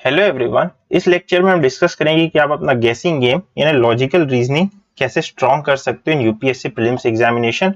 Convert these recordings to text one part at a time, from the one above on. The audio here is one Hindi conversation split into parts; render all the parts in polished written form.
Hello everyone. इस लेक्चर में हम डिस्कस करेंगे कि आप अपना गेसिंग गेम यानी लॉजिकल रीजनिंग कैसे स्ट्रॉन्ग कर सकते हो in UPSC prelims examination.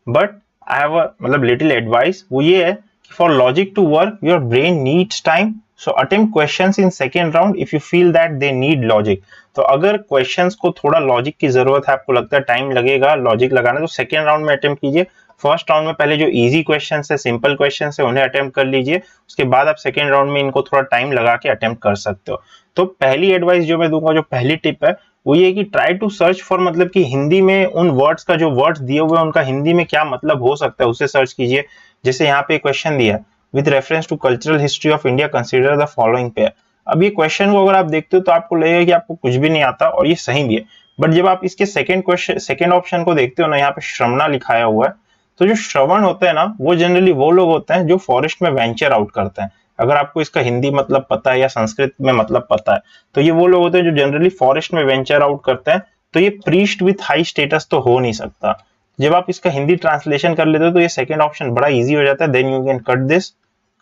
But I have मतलब लिटिल एडवाइस, वो ये है कि for logic to work your brain needs time, so attempt questions in second round if you feel that they need logic. तो अगर क्वेश्चंस को थोड़ा लॉजिक की जरूरत है, आपको लगता है टाइम लगेगा लॉजिक लगाना, तो सेकेंड राउंड में अटेम्प्ट कीजिए। फर्स्ट राउंड में पहले जो इजी क्वेश्चन है, सिंपल क्वेश्चन है, उन्हें अटेम्प्ट कर लीजिए। उसके बाद आप सेकेंड राउंड में इनको थोड़ा टाइम लगा के अटेम्प्ट कर सकते हो। तो पहली एडवाइस जो मैं दूंगा, जो पहली टिप है, वो ये कि ट्राई टू सर्च फॉर, मतलब कि हिंदी में उन वर्ड्स का, जो वर्ड्स दिए हुए हैं उनका हिंदी में क्या मतलब हो सकता है, उसे सर्च कीजिए। जैसे यहाँ पे क्वेश्चन दिया है, with reference to cultural history of India consider the following pair. अब ये क्वेश्चन को अगर आप देखते हो तो आपको लगेगा कि आपको कुछ भी नहीं आता, और ये सही भी है। बट जब आप इसके सेकेंड ऑप्शन को देखते हो ना, यहाँ पे श्रवणा लिखाया हुआ है। तो जो श्रवण होते हैं ना, वो जनरली वो लोग होते हैं जो फॉरेस्ट में वेंचर आउट करते हैं। अगर आपको इसका हिंदी मतलब पता है या संस्कृत में मतलब पता है, तो ये वो लोग होते हैं जो जनरली फॉरेस्ट में वेंचर आउट करते हैं। तो ये प्रीस्ट विथ हाई स्टेटस तो हो नहीं सकता। जब आप इसका हिंदी ट्रांसलेशन कर लेते हो तो ये सेकंड ऑप्शन बड़ा इजी हो जाता है। Then you can cut this,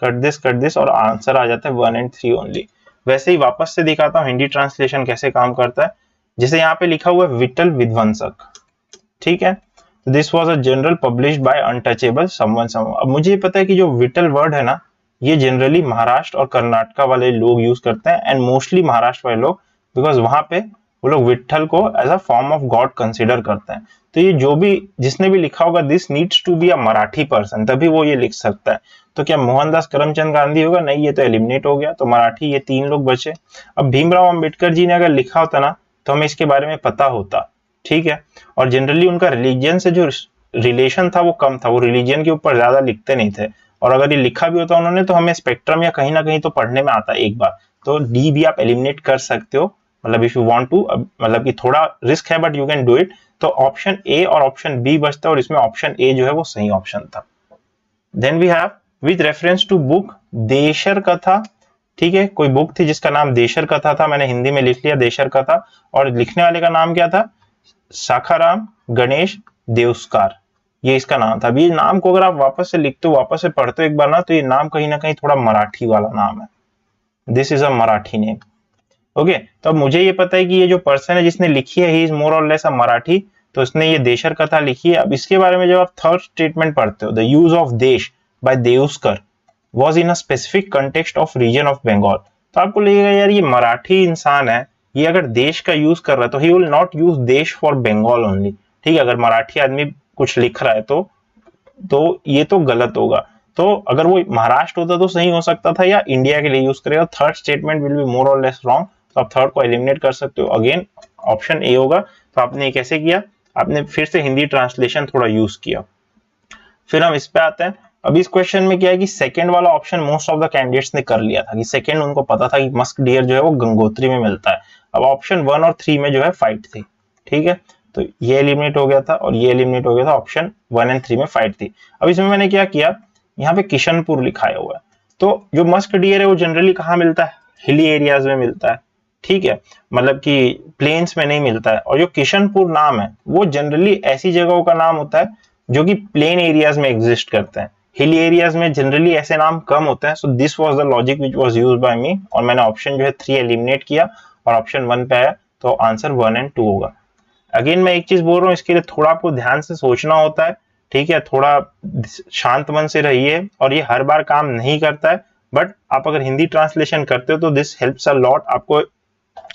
cut this, cut this, और आंसर आ जाता है 1 and 3 ओनली। वैसे ही वापस से दिखाता हूँ हिंदी ट्रांसलेशन कैसे काम करता है। जैसे यहाँ पे लिखा हुआ है विठल विध्वंसक, ठीक है। This was a general published by untouchable someone someone. अब मुझे पता है कि जो विठल वर्ड है ना, ये जनरली महाराष्ट्र और कर्नाटका वाले लोग यूज करते हैं, एंड मोस्टली महाराष्ट्र वाले लोग, बिकॉज वहां पे वो लोग विठल को as a form of god consider करते हैं। तो ये जो भी जिसने भी लिखा होगा, this needs to be a Marathi person, तभी वो ये लिख सकता है। तो क्या मोहनदास करमचंद गांधी होगा? नहीं, ये तो एलिमिनेट हो गया। तो मराठी ये 3 लोग बचे। अब भीमराव अंबेडकर जी ने अगर लिखा होता ना, तो हमें इसके बारे में पता होता, ठीक है। और जनरली उनका रिलीजन से जो रिलेशन था वो कम था, वो रिलीजन के ऊपर ज्यादा लिखते नहीं थे। और अगर ये लिखा भी होता उन्होंने, तो हमें स्पेक्ट्रम या कहीं ना कहीं तो पढ़ने में आता एक बार। तो डी भी आप एलिमिनेट कर सकते हो, मतलब इफ यू वांट टू, मतलब कि थोड़ा रिस्क है but you can do it. तो ऑप्शन ए और ऑप्शन बी बचता है, और इसमें ऑप्शन ए जो है वो सही ऑप्शन था। Then we have with reference to book Desher Katha, ठीक है। कोई बुक थी जिसका नाम देशर कथा था, मैंने हिंदी में लिख लिया देशर कथा, और लिखने वाले का नाम क्या था? शाखाराम गणेश देवस्कार, ये इसका नाम था। अभी नाम को अगर आप वापस से लिखते हो, वापस से पढ़ते हो एक बार ना, तो ये नाम कहीं ना कहीं थोड़ा मराठी वाला नाम है। This is a Marathi name. Okay, तो अब मुझे ये पता है कि ये जो पर्सन है जिसने लिखी है, he is more or less अ मराठी। तो उसने ये देशर कथा लिखी है। अब इसके बारे में जब आप थर्ड स्टेटमेंट पढ़ते हो, the use of Desh by Deuskar was in a specific context of region of Bengal. तो आपको लगेगा यार ये मराठी इंसान है, ये अगर देश का यूज कर रहा है तो ही विल नॉट यूज देश फॉर बंगाल ओनली, ठीक है। अगर मराठी आदमी कुछ लिख रहा है तो ये तो गलत होगा। तो अगर वो महाराष्ट्र होता तो सही हो सकता था, या इंडिया के लिए यूज करेगा। Third statement will be more or less wrong, तो आप थर्ड को एलिमिनेट कर सकते हो। अगेन ऑप्शन ए होगा। तो आपने ये कैसे किया? आपने फिर से हिंदी ट्रांसलेशन थोड़ा यूज किया। फिर हम इस पे आते हैं। अब इस क्वेश्चन में क्या है कि सेकंड वाला option most of the candidates ने कर लिया था, कि सेकंड उनको पता था कि मस्क डियर जो है वो गंगोत्री में मिलता है। अब ऑप्शन 1 और 3 में जो है फाइट थी, ठीक है। तो ये एलिमिनेट हो गया था और ये एलिमिनेट हो गया था। ऑप्शन 1 एंड 3 में फाइट थी। अब इसमें मैंने क्या किया, यहाँ पे किशनपुर लिखाया हुआ है। तो जो मस्क डियर है वो जनरली कहाँ मिलता है? हिली एरियाज में मिलता है, ठीक है। मतलब कि प्लेन्स में नहीं मिलता है। और जो किशनपुर नाम है वो जनरली ऐसी जगहों का नाम होता है जो कि प्लेन एरियाज में एग्जिस्ट करते हैं। हिल एरियाज में जनरली ऐसे नाम कम होते हैं। So this was the logic which was used by me, और मैंने ऑप्शन जो है 3 एलिमिनेट किया और ऑप्शन 1 पे आया। तो आंसर 1 एंड 2 होगा। अगेन मैं एक चीज बोल रहा हूँ, इसके लिए थोड़ा आपको ध्यान से सोचना होता है, ठीक है। थोड़ा शांत मन से रहिए, और ये हर बार काम नहीं करता है। बट आप अगर हिंदी ट्रांसलेशन करते हो तो दिस हेल्प्स अ लॉट, आपको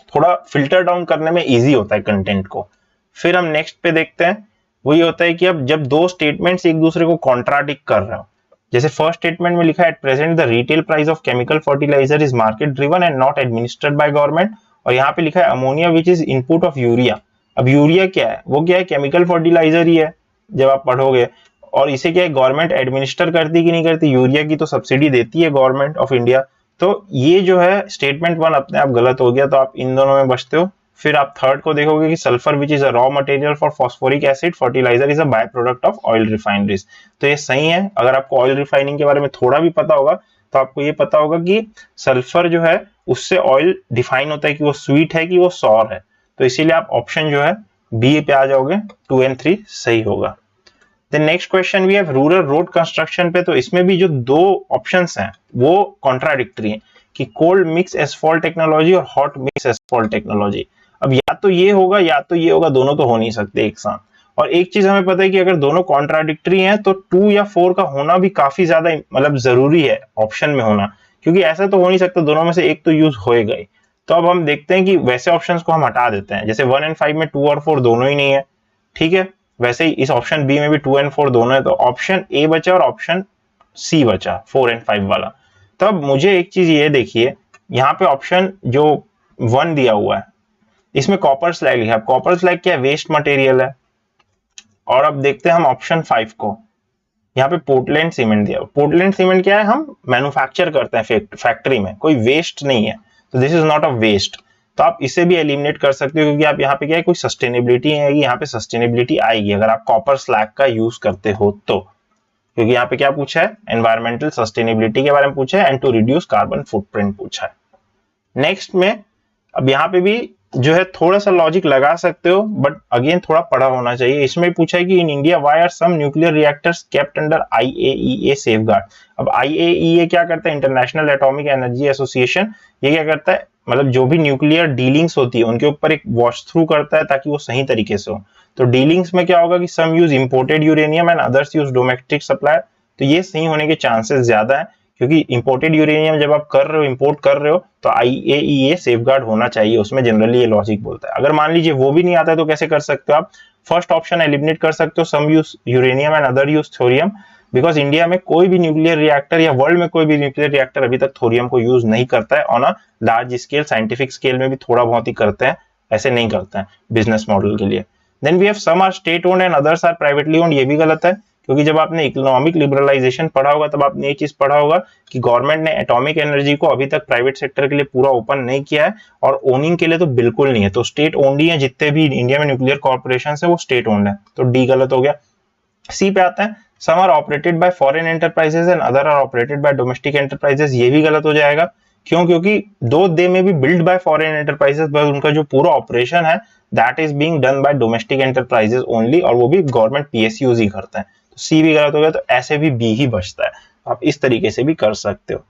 थोड़ा फिल्टर डाउन करने में इजी होता है कंटेंट को। फिर हम नेक्स्ट पे देखते हैं। वो ये होता है कि अब जब दो स्टेटमेंट्स एक दूसरे को कॉन्ट्राडिक्ट कर रहे हो, जैसे फर्स्ट स्टेटमेंट में लिखा है at present the retail price of chemical fertiliser is market driven and not administered by government, और यहाँ पे लिखा है ammonia which is input of urea. अब यूरिया क्या है? वो क्या है? केमिकल फर्टिलाइजर ही है जब आप पढ़ोगे। और इसे क्या है, गवर्नमेंट एडमिनिस्टर करती कि नहीं करती? यूरिया की तो सब्सिडी देती है गवर्नमेंट ऑफ इंडिया। तो ये जो है स्टेटमेंट 1 अपने आप गलत हो गया, तो आप इन दोनों में बचते हो। फिर आप थर्ड को देखोगे कि sulphur which is a raw material for phosphoric acid fertiliser is a by product of oil refineries. तो ये सही है। अगर आपको ऑयल रिफाइनिंग के बारे में थोड़ा भी पता होगा तो आपको ये पता होगा कि सल्फर जो है उससे ऑयल डिफाइन होता है कि वो स्वीट है कि वो सॉर है। तो इसीलिए आप ऑप्शन जो है बी पे आ जाओगे, 2 एंड 3 सही होगा। Then next question we have rural road construction पे। तो इसमें भी जो दो ऑप्शंस हैं वो कॉन्ट्राडिक्टरी हैं, कि कोल्ड मिक्स एसफॉल्ट टेक्नोलॉजी और हॉट मिक्स एसफॉल्ट टेक्नोलॉजी। अब या तो ये होगा या तो ये होगा, दोनों तो हो नहीं सकते एक साथ। और एक चीज हमें पता है कि अगर दोनों कॉन्ट्राडिक्टरी हैं तो 2 या 4 का होना भी काफी ज्यादा मतलब जरूरी है ऑप्शन में होना, क्योंकि ऐसा तो हो नहीं सकता दोनों में से एक तो यूज होएगा ही। तो अब हम देखते हैं कि वैसे ऑप्शंस को हम हटा देते हैं, जैसे 1 एंड 5 में 2 और 4 दोनों ही नहीं है, ठीक है। वैसे ही इस ऑप्शन बी में भी 2 एंड 4 दोनों है, तो ऑप्शन ए बचा और ऑप्शन सी बचा 4 एंड 5 वाला। तब मुझे एक चीज ये देखिए, यहाँ पे ऑप्शन जो 1 दिया हुआ है इसमें कॉपर स्लैग लिखा है। कॉपर स्लैग क्या है? वेस्ट मटेरियल है। और अब देखते हैं हम ऑप्शन 5 को, यहाँ पे पोर्टलैंड सीमेंट दिया। पोर्टलैंड सीमेंट क्या है? हम मैन्युफैक्चर करते हैं फैक्ट्री में, कोई वेस्ट नहीं है, तो this is not a waste. तो आप इसे भी एलिमिनेट कर सकते हो, क्योंकि आप यहाँ पे क्या है, कोई सस्टेनेबिलिटी आएगी, यहाँ पे सस्टेनेबिलिटी आएगी अगर आप कॉपर स्लैग का यूज करते हो तो, क्योंकि यहाँ पे क्या पूछा है? एनवायरमेंटल सस्टेनेबिलिटी के बारे में पूछा है and to reduce carbon footprint पूछा है। नेक्स्ट में अब यहाँ पे भी जो है थोड़ा सा लॉजिक लगा सकते हो, बट अगेन थोड़ा पढ़ा होना चाहिए। इसमें पूछा है कि in India why are some nuclear reactors kept under IAEA safeguard. अब आईएईए क्या करता है? International Atomic Energy Association. ये क्या करता है? मतलब जो भी न्यूक्लियर डीलिंग्स होती है उनके ऊपर एक वॉच थ्रू करता है ताकि वो सही तरीके से हो। तो डीलिंग्स में क्या होगा कि some use imported uranium and others use domestic supply. तो ये सही होने के चांसेस ज्यादा है, क्योंकि इंपोर्टेड यूरेनियम जब आप कर रहे हो, इंपोर्ट कर रहे हो, तो आईएईए सेफगार्ड होना चाहिए उसमें, जनरली ये लॉजिक बोलता है। अगर मान लीजिए वो भी नहीं आता है तो कैसे कर सकते हो आप? फर्स्ट ऑप्शन एलिमिनेट कर सकते हो, some use uranium and other use thorium, because India में कोई भी न्यूक्लियर रिएक्टर या वर्ल्ड में कोई भी न्यूक्लियर रिएक्टर अभी तक थोरियम को यूज नहीं करता है on a large scale. Scientific scale में भी थोड़ा बहुत ही करते हैं, ऐसे नहीं करते हैं बिजनेस मॉडल के लिए। Then we have some are state owned and others are privately owned. ये भी गलत है, क्योंकि जब आपने इकोनॉमिक लिबरलाइजेशन पढ़ा होगा तब आपने ये चीज पढ़ा होगा कि गवर्नमेंट ने एटॉमिक एनर्जी को अभी तक प्राइवेट सेक्टर के लिए पूरा ओपन नहीं किया है, और ओनिंग के लिए तो बिल्कुल नहीं है। तो स्टेट ओन्ड ही है, जितने भी इंडिया में न्यूक्लियर कॉर्पोरेशन है वो स्टेट ओन्ड है, तो डी गलत हो गया। सी पे आते हैं, some are operated by foreign enterprises and other are operated by domestic enterprises. ये भी गलत हो जाएगा, क्यों? क्योंकि दो दे में भी बिल्ड बाय फॉरेन एंटरप्राइजेस, बस उनका जो पूरा ऑपरेशन है that is being done by domestic enterprises only, और वो भी गवर्नमेंट पीएसयूज ही करते हैं। तो सी भी गलत हो गया, तो ऐसे भी बी ही बचता है। आप इस तरीके से भी कर सकते हो।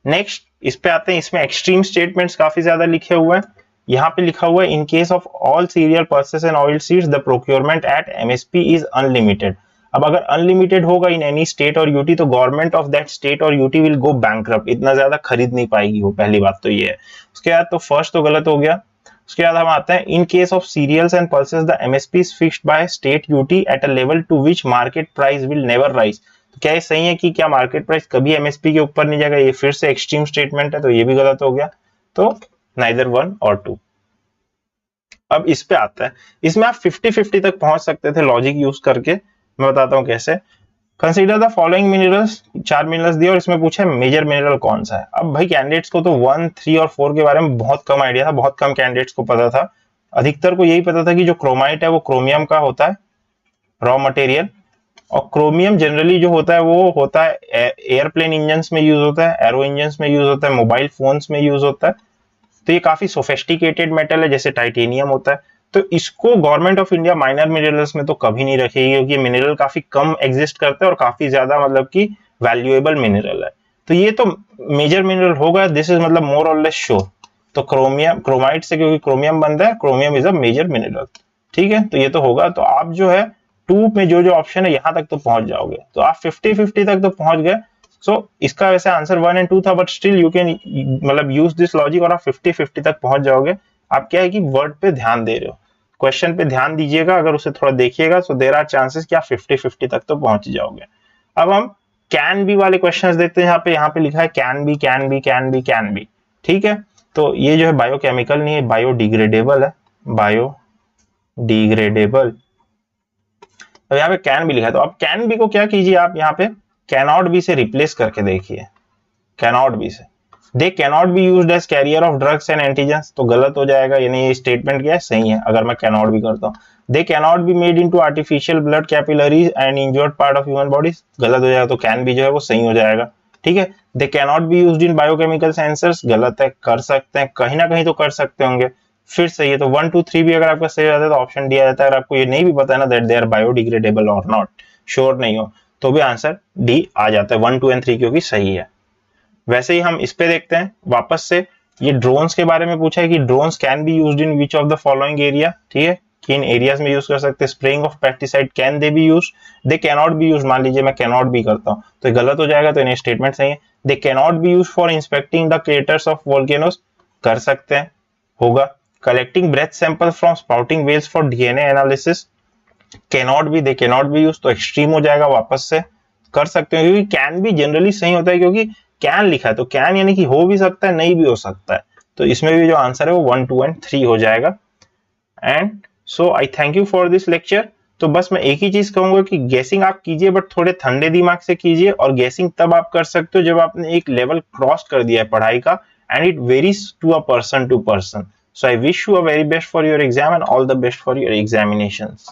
नेक्स्ट इस पे आते हैं, इसमें एक्सट्रीम स्टेटमेंट्स काफी ज्यादा लिखे हुए हैं। यहाँ पे लिखा हुआ है in case of all cereal pulses and oilseeds the procurement at MSP is unlimited. अब अगर अनलिमिटेड होगा इन एनी स्टेट और यूटी, तो गवर्नमेंट ऑफ दैट स्टेट और यूटी विल गो बैंकरप्ट, इतना ज्यादा खरीद नहीं पाएगी वो, पहली बात तो ये है। उसके बाद तो फर्स्ट तो गलत हो गया। उसके बाद हम आते हैं, in case of cereals and pulses the MSP is fixed by state UT at a level to which market price will never rise. तो क्या ये सही है कि क्या मार्केट प्राइस कभी एमएसपी के ऊपर नहीं जाएगा? ये फिर से एक्सट्रीम स्टेटमेंट है, तो ये भी गलत हो गया। तो नाइदर 1 और 2। अब इस पे आता है, इसमें आप 50-50 तक पहुंच सकते थे लॉजिक यूज करके। मैं बताता हूं कैसे। Consider the following minerals, 4 minerals दिए और इसमें पूछे मेजर मिनरल कौन सा है। अब भाई कैंडिडेट्स को तो 1, 3 और 4 के बारे में बहुत कम आइडिया था, बहुत कम कैंडिडेट्स को पता था। अधिकतर को यही पता था कि जो क्रोमाइट है वो क्रोमियम का होता है रॉ मटेरियल, और क्रोमियम जनरली जो होता है वो होता है एयरप्लेन इंजन्स में यूज होता है, एरो इंजन्स में यूज होता है, मोबाइल फोन्स में यूज होता है। तो ये काफी सोफिस्टिकेटेड मेटल है, जैसे टाइटेनियम होता है। तो इसको government of India minor minerals में तो कभी नहीं रखेगी, क्योंकि ये मिनरल काफी कम एग्जिस्ट करता है और काफी ज्यादा मतलब कि वैल्यूएबल मिनरल है। तो ये तो मेजर मिनरल होगा, दिस इज मतलब मोर और लेस श्योर। तो क्रोमियम, क्रोमाइट से क्योंकि क्रोमियम बनता है, chromium is a major mineral, ठीक है। तो ये तो होगा। तो आप जो है 2 में जो जो ऑप्शन है यहां तक तो पहुंच जाओगे, तो आप 50-50 तक तो पहुंच गए। सो इसका वैसे आंसर 1 एंड 2 था, बट स्टिल यू कैन मतलब यूज दिस लॉजिक और आप 50-50 तक पहुंच जाओगे। आप क्या है कि वर्ड पे ध्यान दे रहे हो, क्वेश्चन पे ध्यान दीजिएगा, अगर उसे थोड़ा देखिएगा, सो देयर आर चांसेस कि आप 50-50 तक तो पहुंच जाओगे। अब हम कैन बी वाले क्वेश्चंस देखते हैं। यहाँ पे लिखा है can be, can be, can be, can be, ठीक है। तो ये जो है बायोकेमिकल नहीं है, बायोडिग्रेडेबल है, बायोडिग्रेडेबल। तो यहाँ पे कैन बी लिखा है, तो अब कैन बी को क्या कीजिए, आप यहाँ पे कैनॉट बी से रिप्लेस करके देखिए। Cannot be say, they cannot be used as carrier of drugs and antigens, तो गलत हो जाएगा। यानी ये स्टेटमेंट क्या है? सही है अगर मैं कैनॉट बी करता हूँ। दे cannot be made into artificial blood capillaries and injured part of human body, गलत हो जाएगा। तो कैन बी जो है वो सही हो जाएगा, ठीक है। They cannot be used in biochemical sensors, गलत है। कर सकते हैं, कहीं ना कहीं तो कर सकते होंगे, फिर सही है। तो 1, 2, 3 भी अगर आपका सही रहता है तो ऑप्शन डी आ जाता है। अगर आपको ये नहीं भी पता है ना दैट दे आर बायोडिग्रेडेबल और नॉट, श्योर नहीं हो, तो भी आंसर डी आ जाता है। 1, 2 एंड 3 क्योंकि सही है। वैसे ही हम इस पे देखते हैं वापस से, ये ड्रोन्स के बारे में पूछा है कि drones can be used in which of the following area, ठीक है, किन एरियाज में यूज कर सकते हैं। Spraying of pesticide can they B use, they cannot be use, मान लीजिए मैं कैनॉट भी करता हूँ तो गलत हो जाएगा, तो इन्हें स्टेटमेंट सही है। They cannot be use for inspecting the craters of volcanoes, कर सकते हैं, होगा। Collecting breath sample from spouting wells for DNA analysis, cannot भी, दे कैनॉट बी यूज, तो एक्सट्रीम हो जाएगा, वापस से कर सकते हैं, क्योंकि कैन भी जनरली सही होता है, क्योंकि कैन लिखा है तो कैन यानी कि हो भी सकता है, नहीं भी हो सकता है, तो इसमें भी जो आंसर है वो 1, 2 एंड 3 हो जाएगा। And so I thank you for this lecture. तो बस मैं एक ही चीज कहूंगा कि गैसिंग आप कीजिए बट थोड़े ठंडे दिमाग से कीजिए, और गैसिंग तब आप कर सकते हो जब आपने एक लेवल क्रॉस कर दिया है पढ़ाई का, and it varies to a person to person. So I wish you a very best for your exam and all the best for your examinations.